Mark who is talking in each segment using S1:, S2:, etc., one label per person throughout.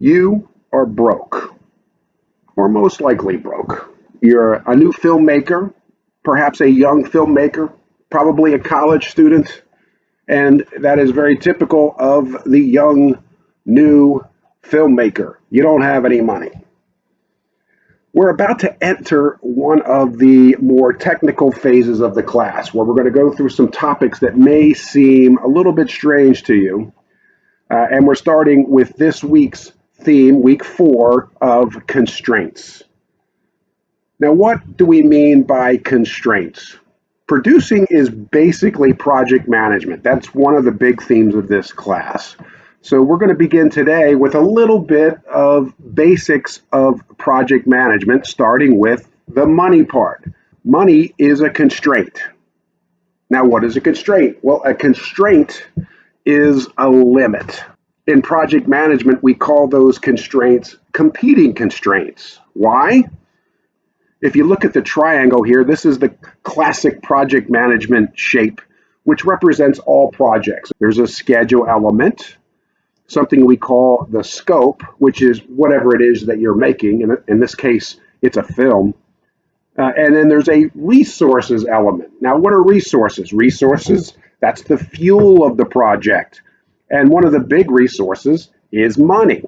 S1: You are broke, or most likely broke. You're a new filmmaker, perhaps a young filmmaker, probably a college student, and that is very typical of the young, new filmmaker. You don't have any money. We're about to enter one of the more technical phases of the class where we're going to go through some topics that may seem a little bit strange to you. And we're starting with this week's theme, week 4 of constraints. Now, what do we mean by constraints? Producing is basically project management. That's one of the big themes of this class. So we're going to begin today with a little bit of basics of project management, starting with the money part. Money is a constraint. Now, what is a constraint? Well, a constraint is a limit. In project management, we call those constraints competing constraints. Why? If you look at the triangle here, this is the classic project management shape, which represents all projects. There's a schedule element, something we call the scope, which is whatever it is that you're making. In this case, it's a film. And then there's a resources element. Now, what are resources? Resources, that's the fuel of the project. And one of the big resources is money.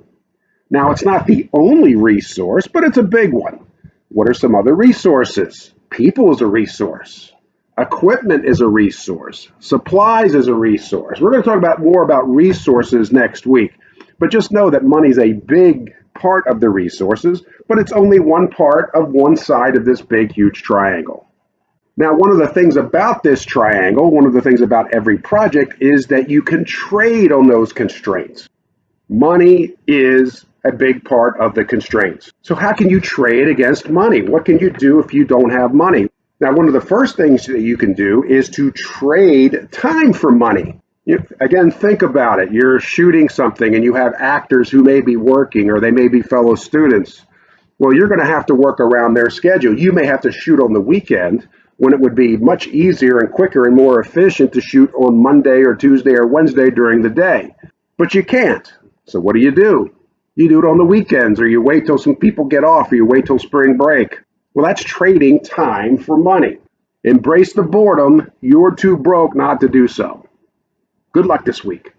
S1: Now, it's not the only resource, but it's a big one. What are some other resources? People is a resource. Equipment is a resource. Supplies is a resource. We're going to talk more about resources next week. But just know that money is a big part of the resources, but it's only one part of one side of this big, huge triangle. Now, one of the things about this triangle, one of the things about every project is that you can trade on those constraints. Money is a big part of the constraints. So how can you trade against money? What can you do if you don't have money? Now, one of the first things that you can do is to trade time for money. Again, think about it. You're shooting something and you have actors who may be working or they may be fellow students. Well, you're going to have to work around their schedule. You may have to shoot on the weekend when it would be much easier and quicker and more efficient to shoot on Monday or Tuesday or Wednesday during the day. But you can't. So what do? You do it on the weekends, or you wait till some people get off, or you wait till spring break. Well, that's trading time for money. Embrace the boredom. You're too broke not to do so. Good luck this week.